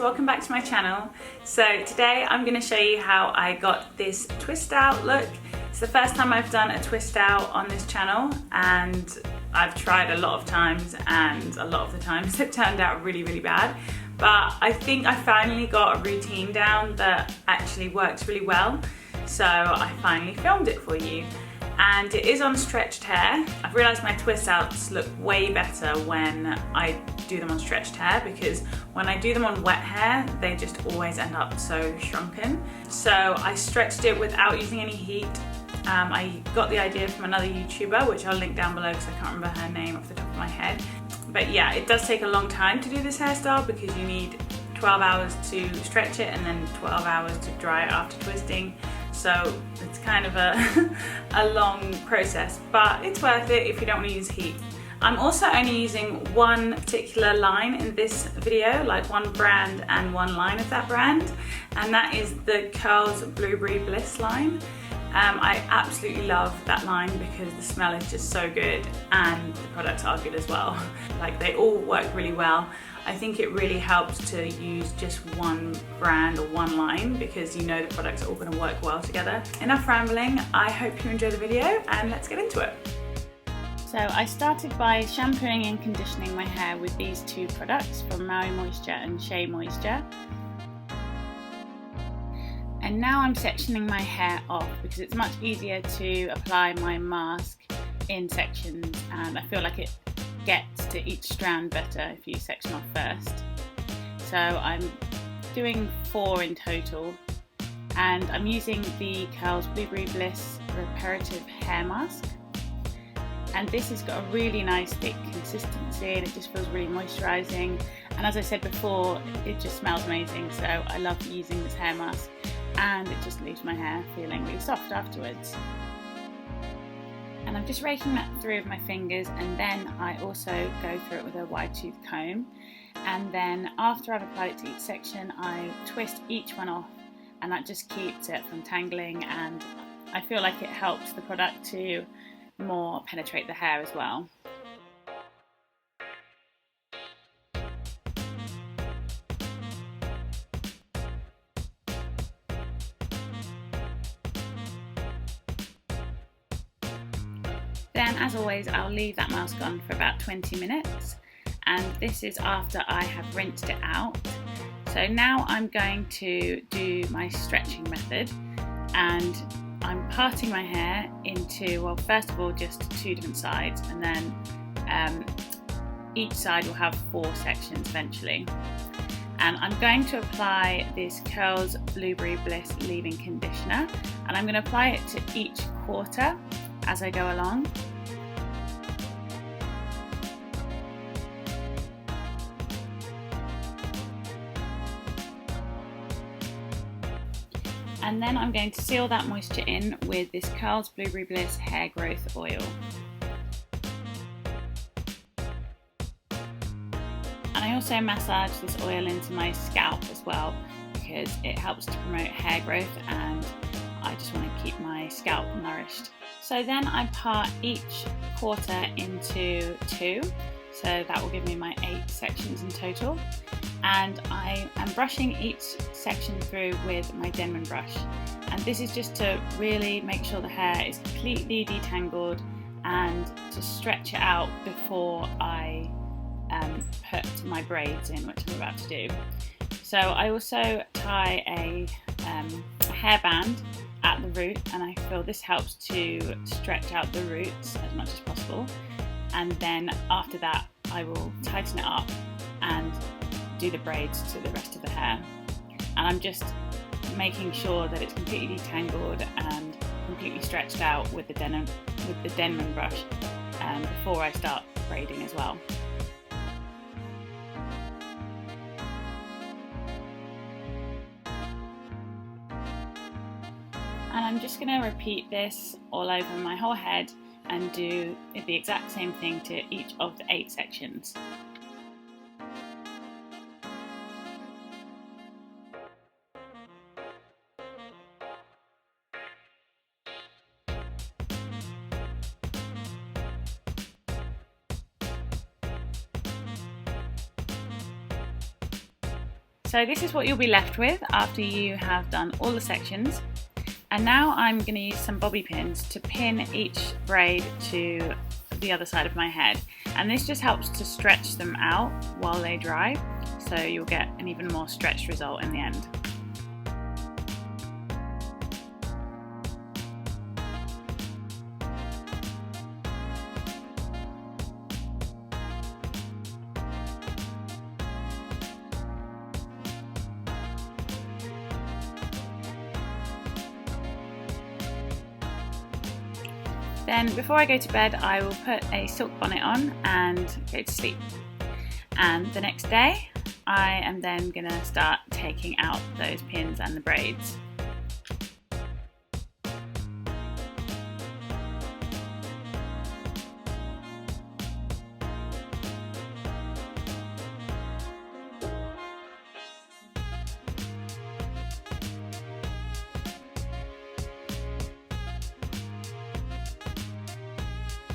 welcome back to my channel. So today I'm going to show you how I got this twist out look. It's the first time I've done a twist out on this channel, and I've tried a lot of times, and a lot of the times it turned out really bad. But I think I finally got a routine down that actually works really well. So I finally filmed it for you. And it is on stretched hair. I've realised my twist outs look way better when I do them on stretched hair, because when I do them on wet hair, they just always end up so shrunken. So I stretched it without using any heat. I got the idea from another YouTuber, which I'll link down below because I can't remember her name off the top of my head. But yeah, it does take a long time to do this hairstyle because you need 12 hours to stretch it and then 12 hours to dry it after twisting. So it's kind of a long process, but it's worth it if you don't want to use heat. I'm also only using one particular line in this video, like one brand and one line of that brand, and that is the Curls Blueberry Bliss line. I absolutely love that line because the smell is just so good and the products are good as well. Like, they all work really well. I think it really helps to use just one brand or one line because you know the products are all going to work well together. Enough rambling, I hope you enjoy the video and let's get into it. So I started by shampooing and conditioning my hair with these two products from Maui Moisture and Shea Moisture. And now I'm sectioning my hair off because it's much easier to apply my mask in sections, and I feel like it gets to each strand better if you section off first. So I'm doing 4 in total, and I'm using the Curls Blueberry Bliss Reparative Hair Mask. And this has got a really nice thick consistency and it just feels really moisturising. And as I said before, it just smells amazing, so I love using this hair mask. And it just leaves my hair feeling really soft afterwards. And I'm just raking that through with my fingers, and then I also go through it with a wide tooth comb. And then after I've applied it to each section, I twist each one off, and that just keeps it from tangling, and I feel like it helps the product to more penetrate the hair as well. Then, as always, I'll leave that mask on for about 20 minutes, and this is after I have rinsed it out. So now I'm going to do my stretching method, and I'm parting my hair into, well, first of all, just 2 different sides, and then each side will have 4 sections eventually. And I'm going to apply this Curls Blueberry Bliss leave-in conditioner, and I'm going to apply it to each quarter as I go along. And then I'm going to seal that moisture in with this Curls Blueberry Bliss Hair Growth Oil. And I also massage this oil into my scalp as well because it helps to promote hair growth, and I just want to keep my scalp nourished. So then I part each quarter into 2, so that will give me my 8 sections in total. And I am brushing each section through with my Denman brush, and this is just to really make sure the hair is completely detangled and to stretch it out before I put my braids in, which I'm about to do. So I also tie a hairband at the root, and I feel this helps to stretch out the roots as much as possible. And then after that I will tighten it up and do the braids to the rest of the hair. And I'm just making sure that it's completely detangled and completely stretched out with the Denman brush before I start braiding as well. And I'm just going to repeat this all over my whole head and do the exact same thing to each of the 8 sections. So this is what you'll be left with after you have done all the sections. And now I'm going to use some bobby pins to pin each braid to the other side of my head. And this just helps to stretch them out while they dry, so you'll get an even more stretched result in the end. Then before I go to bed, I will put a silk bonnet on and go to sleep. And the next day, I am then going to start taking out those pins and the braids.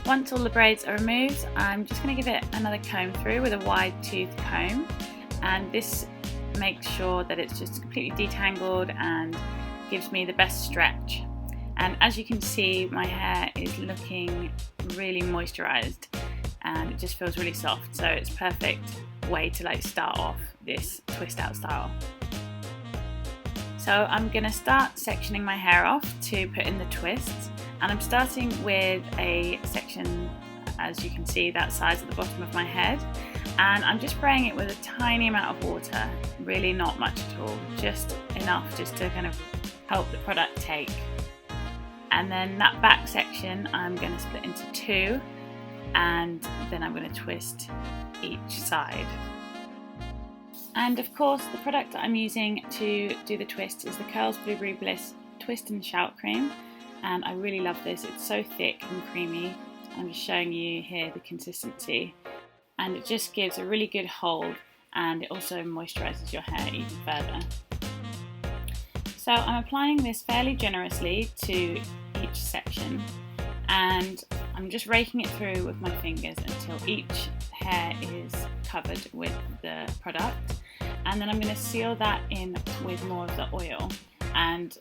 Once all the braids are removed, I'm just going to give it another comb through with a wide tooth comb, and this makes sure that it's just completely detangled and gives me the best stretch. And as you can see, my hair is looking really moisturized and it just feels really soft, so it's a perfect way to start off this twist out style. So I'm going to start sectioning my hair off to put in the twists. And I'm starting with a section, as you can see, that size at the bottom of my head. And I'm just spraying it with a tiny amount of water, really not much at all, just enough just to kind of help the product take. And then that back section I'm going to split into two, and then I'm going to twist each side. And of course, the product that I'm using to do the twist is the Curls Blueberry Bliss Twist and Shout Cream. And I really love this. It's so thick and creamy. I'm just showing you here the consistency, and it just gives a really good hold, and it also moisturizes your hair even further. So I'm applying this fairly generously to each section, and I'm just raking it through with my fingers until each hair is covered with the product, and then I'm going to seal that in with more of the oil, and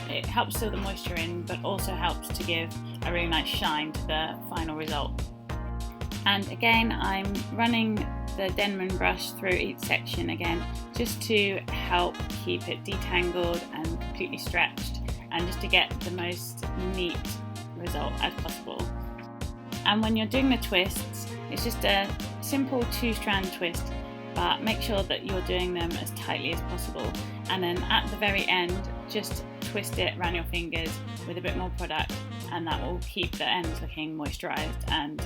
it helps seal the moisture in, but also helps to give a really nice shine to the final result. And again, I'm running the Denman brush through each section again, just to help keep it detangled and completely stretched, and just to get the most neat result as possible. And when you're doing the twists, it's just a simple 2-strand twist, but make sure that you're doing them as tightly as possible. And then at the very end, just twist it around your fingers with a bit more product, and that will keep the ends looking moisturized and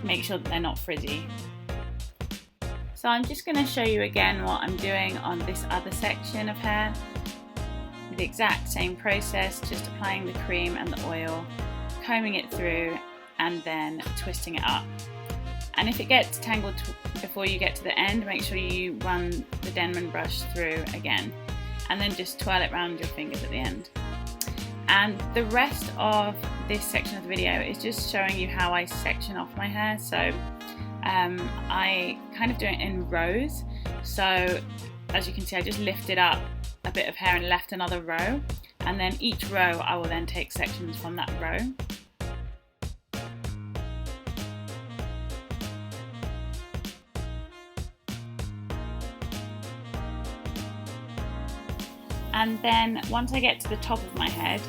make sure that they're not frizzy. So I'm just going to show you again what I'm doing on this other section of hair. With the exact same process, just applying the cream and the oil, combing it through, and then twisting it up. And if it gets tangled before you get to the end, make sure you run the Denman brush through again, and then just twirl it around your fingers at the end. And the rest of this section of the video is just showing you how I section off my hair. So I kind of do it in rows. So as you can see, I just lifted up a bit of hair and left another row, and then each row I will then take sections from that row. And then once I get to the top of my head,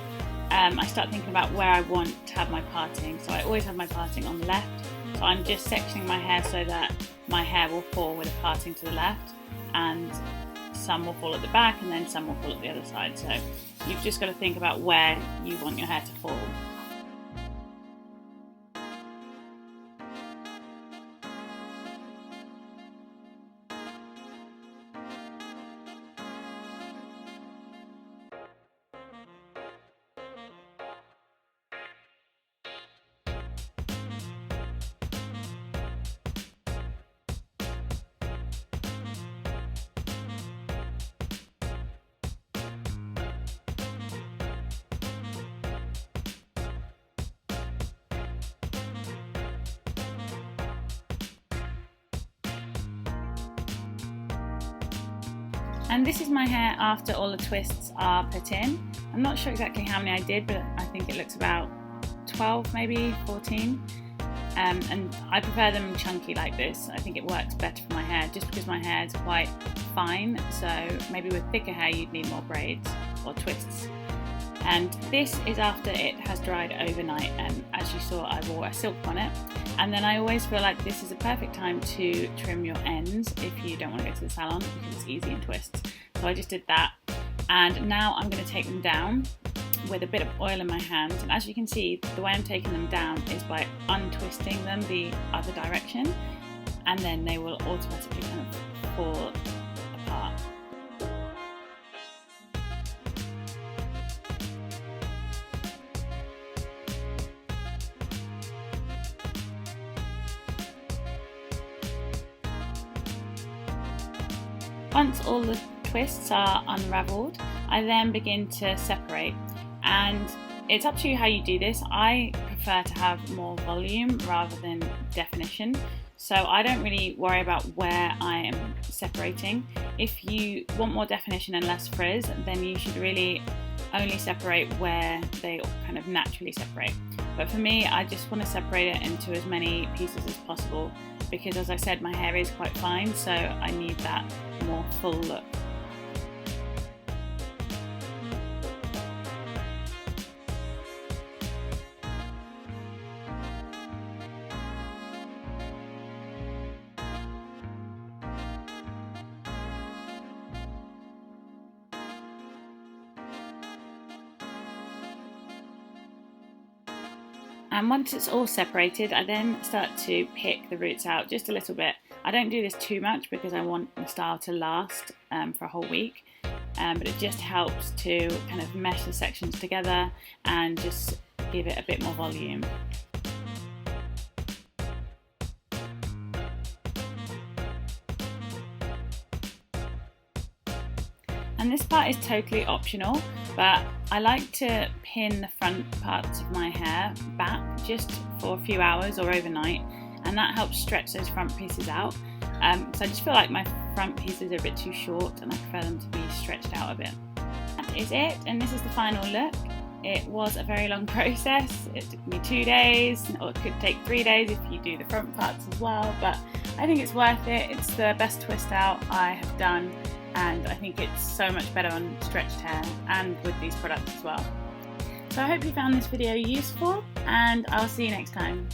I start thinking about where I want to have my parting. So I always have my parting on the left. So I'm just sectioning my hair so that my hair will fall with a parting to the left, and some will fall at the back and then some will fall at the other side. So you've just got to think about where you want your hair to fall. And this is my hair after all the twists are put in. I'm not sure exactly how many I did, but I think it looks about 12, maybe 14. And I prefer them chunky like this. I think it works better for my hair, just because my hair is quite fine. So maybe with thicker hair you'd need more braids or twists. And this is after it has dried overnight, and as you saw I wore a silk bonnet. And then I always feel like this is a perfect time to trim your ends if you don't want to go to the salon, because it's easy in twists. So I just did that, and now I'm going to take them down with a bit of oil in my hands. And as you can see, the way I'm taking them down is by untwisting them the other direction, and then they will automatically kind of fall apart. Once all the twists are unravelled, I then begin to separate, and it's up to you how you do this. I prefer to have more volume rather than definition, so I don't really worry about where I am separating. If you want more definition and less frizz, then you should really only separate where they kind of naturally separate. But for me, I just want to separate it into as many pieces as possible, because as I said, my hair is quite fine, so I need that more full look. And once it's all separated, I then start to pick the roots out just a little bit. I don't do this too much because I want the style to last for a whole week, but it just helps to kind of mesh the sections together and just give it a bit more volume. And this part is totally optional, but I like to pin the front parts of my hair back just for a few hours or overnight, and that helps stretch those front pieces out. So I just feel like my front pieces are a bit too short, and I prefer them to be stretched out a bit. That is it, and this is the final look. It was a very long process. It took me 2 days, or it could take 3 days if you do the front parts as well, but I think it's worth it. It's the best twist out I have done, and I think it's so much better on stretched hair and with these products as well. So I hope you found this video useful, and I'll see you next time.